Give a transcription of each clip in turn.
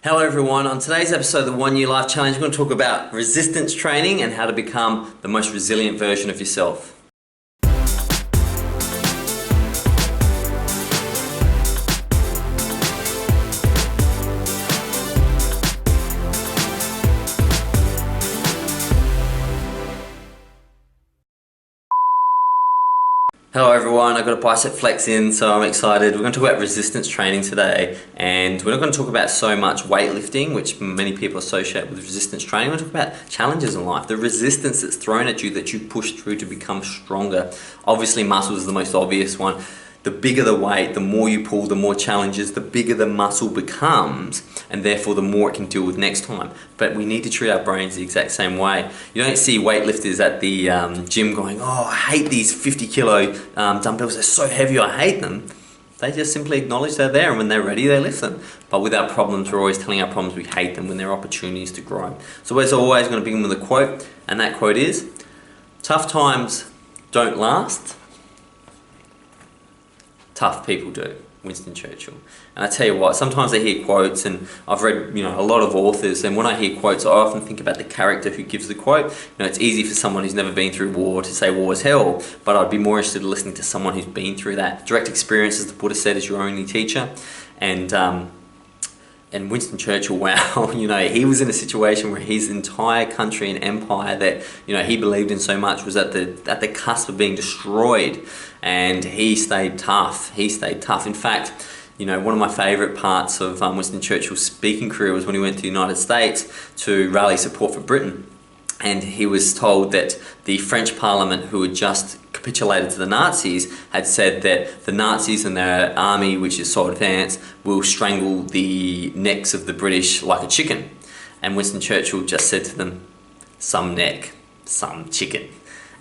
Hello everyone, on today's episode of the 1 Year Life Challenge we're going to talk about resistance training and how to become the most resilient version of yourself. Hello everyone, I've got a bicep flex in, so I'm excited. We're going to talk about resistance training today, and we're not going to talk about so much weightlifting, which many people associate with resistance training. We're going to talk about challenges in life, the resistance that's thrown at you that you push through to become stronger. Obviously muscles is the most obvious one. The bigger the weight, the more you pull, the more challenges, the bigger the muscle becomes, and therefore the more it can deal with next time. But we need to treat our brains the exact same way. You don't see weightlifters at the gym going, oh, I hate these 50 kilo dumbbells, they're so heavy, I hate them. They just simply acknowledge they're there, and when they're ready, they lift them. But with our problems, we're always telling our problems we hate them when there are opportunities to grow. So we're always going to begin with a quote, and that quote is, tough times don't last, tough people do. Winston Churchill. And I tell you what, sometimes I hear quotes, and I've read a lot of authors, and when I hear quotes I often think about the character who gives the quote. It's easy for someone who's never been through war to say war is hell, but I'd be more interested in listening to someone who's been through that. Direct experience, as the Buddha said, is your only teacher. And Winston Churchill, wow, he was in a situation where his entire country and empire that he believed in so much was at the cusp of being destroyed, and he stayed tough. He stayed tough. In fact, one of my favourite parts of Winston Churchill's speaking career was when he went to the United States to rally support for Britain. And he was told that the French Parliament, who had just capitulated to the Nazis, had said that the Nazis and their army, which is so advanced, will strangle the necks of the British like a chicken. And Winston Churchill just said to them, some neck, some chicken.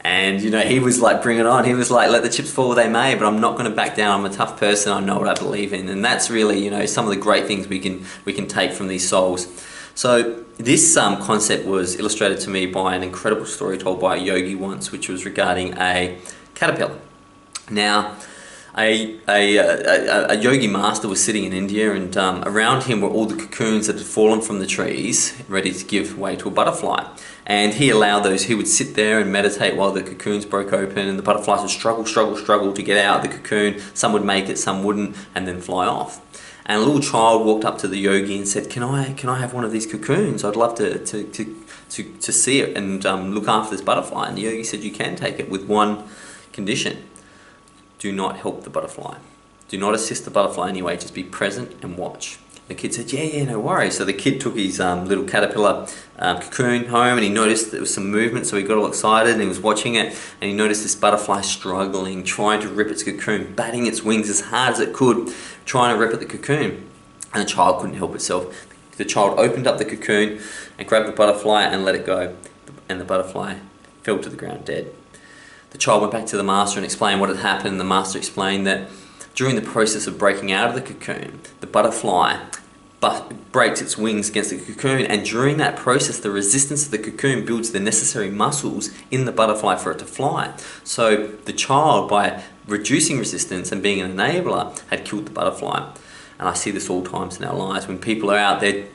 And he was like, bring it on. He was like, let the chips fall where they may, but I'm not going to back down. I'm a tough person. I know what I believe in. And that's really, some of the great things we can take from these souls. So this concept was illustrated to me by an incredible story told by a yogi once, which was regarding a caterpillar. Now, a yogi master was sitting in India, and around him were all the cocoons that had fallen from the trees, ready to give way to a butterfly. And he allowed those who would sit there and meditate while the cocoons broke open, and the butterflies would struggle to get out of the cocoon. Some would make it, some wouldn't, and then fly off. And a little child walked up to the yogi and said, can I have one of these cocoons? I'd love to see it and look after this butterfly. And the yogi said, you can take it with one condition. Do not help the butterfly. Do not assist the butterfly anyway, just be present and watch. The kid said, yeah, no worries. So the kid took his little caterpillar cocoon home, and he noticed there was some movement, so he got all excited and he was watching it, and he noticed this butterfly struggling, trying to rip its cocoon, batting its wings as hard as it could, trying to rip at the cocoon. And the child couldn't help itself. The child opened up the cocoon and grabbed the butterfly and let it go, and the butterfly fell to the ground dead. The child went back to the master and explained what had happened, and the master explained that during the process of breaking out of the cocoon, the butterfly breaks its wings against the cocoon, and during that process the resistance of the cocoon builds the necessary muscles in the butterfly for it to fly. So the child, by reducing resistance and being an enabler, had killed the butterfly. And I see this all times in our lives when people are out there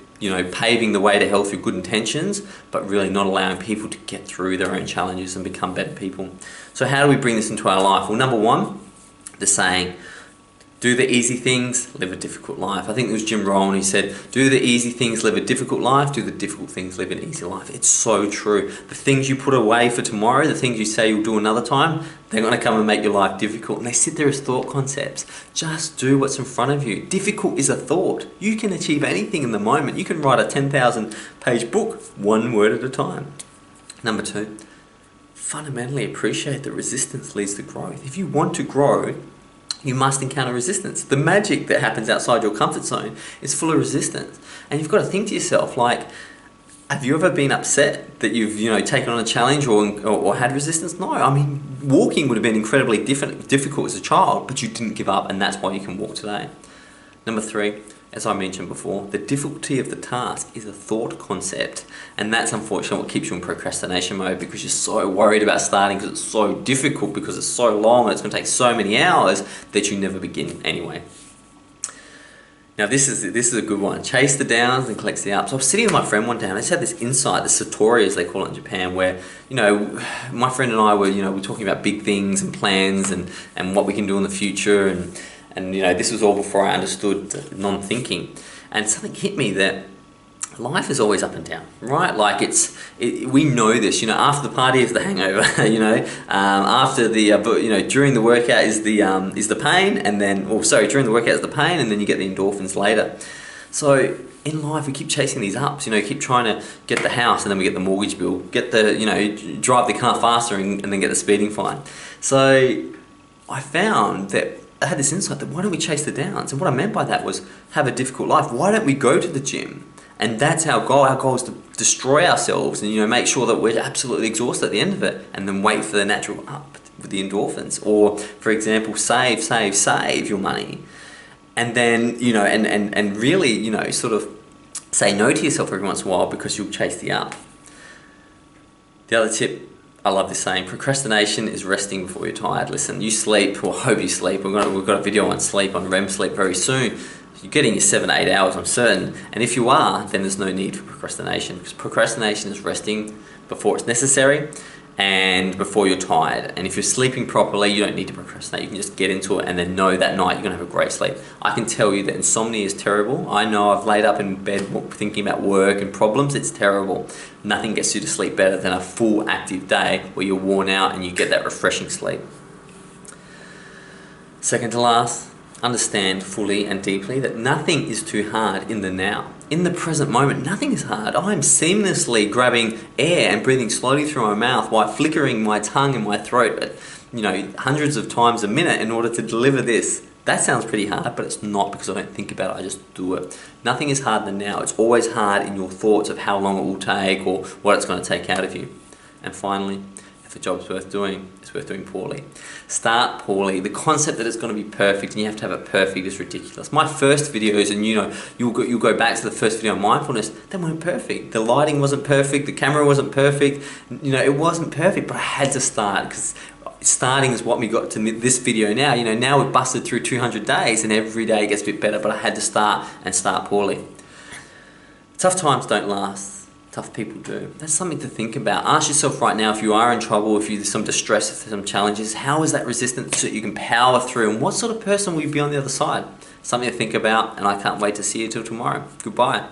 paving the way to health through good intentions, but really not allowing people to get through their own challenges and become better people. So how do we bring this into our life? Well, number one, the saying, do the easy things, live a difficult life. I think it was Jim Rohn who said, do the easy things, live a difficult life, do the difficult things, live an easy life. It's so true. The things you put away for tomorrow, the things you say you'll do another time, they're going to come and make your life difficult. And they sit there as thought concepts. Just do what's in front of you. Difficult is a thought. You can achieve anything in the moment. You can write a 10,000 page book, one word at a time. Number two, fundamentally appreciate that resistance leads to growth. If you want to grow, you must encounter resistance. The magic that happens outside your comfort zone is full of resistance. And you've got to think to yourself, like, have you ever been upset that you've taken on a challenge or had resistance? No, I mean, walking would have been incredibly difficult as a child, but you didn't give up, and that's why you can walk today. Number three, as I mentioned before, the difficulty of the task is a thought concept, and that's unfortunately what keeps you in procrastination mode, because you're so worried about starting because it's so difficult, because it's so long and it's going to take so many hours that you never begin anyway. Now this is a good one. Chase the downs and collects the ups. I was sitting with my friend one day and I just had this insight, this satori as they call it in Japan, where, you know, my friend and I were, we're talking about big things and plans and what we can do in the future, and this was all before I understood non-thinking. And something hit me that life is always up and down, right? Like we know this. After the party is the hangover. After the during the workout is the pain, and then during the workout is the pain, and then you get the endorphins later. So in life we keep chasing these ups. Keep trying to get the house, and then we get the mortgage bill. Get the drive the car faster, and then get the speeding fine. So I found that I had this insight that why don't we chase the downs? And what I meant by that was have a difficult life. Why don't we go to the gym? And that's our goal. Our goal is to destroy ourselves and make sure that we're absolutely exhausted at the end of it, and then wait for the natural up with the endorphins. Or, for example, save your money, and then and really sort of say no to yourself every once in a while, because you'll chase the up. The other tip, I love this saying: procrastination is resting before you're tired. Listen, you sleep, or hope you sleep. We've got a video on sleep, on REM sleep very soon. You're getting your 7 to 8 hours, I'm certain. And if you are, then there's no need for procrastination, because procrastination is resting before it's necessary and before you're tired. And if you're sleeping properly, you don't need to procrastinate. You can just get into it and then know that night you're going to have a great sleep. I can tell you that insomnia is terrible. I know I've laid up in bed thinking about work and problems. It's terrible. Nothing gets you to sleep better than a full active day where you're worn out and you get that refreshing sleep. Second to last, understand fully and deeply that nothing is too hard in the now. In the present moment, nothing is hard. I'm seamlessly grabbing air and breathing slowly through my mouth while flickering my tongue in my throat at, hundreds of times a minute in order to deliver this. That sounds pretty hard, but it's not, because I don't think about it, I just do it. Nothing is hard in the now. It's always hard in your thoughts of how long it will take or what it's going to take out of you. And finally, if a job's worth doing, it's worth doing poorly. Start poorly. The concept that it's going to be perfect and you have to have it perfect is ridiculous. My first videos, and you'll go back to the first video on mindfulness, they weren't perfect. The lighting wasn't perfect, the camera wasn't perfect, it wasn't perfect, but I had to start, because starting is what we got to this video now. Now we've busted through 200 days and every day gets a bit better, but I had to start poorly. Tough times don't last. Tough people do. That's something to think about. Ask yourself right now, if you are in trouble, if there's some distress, if there's some challenges, how is that resistance so that you can power through, and what sort of person will you be on the other side? Something to think about, and I can't wait to see you till tomorrow. Goodbye.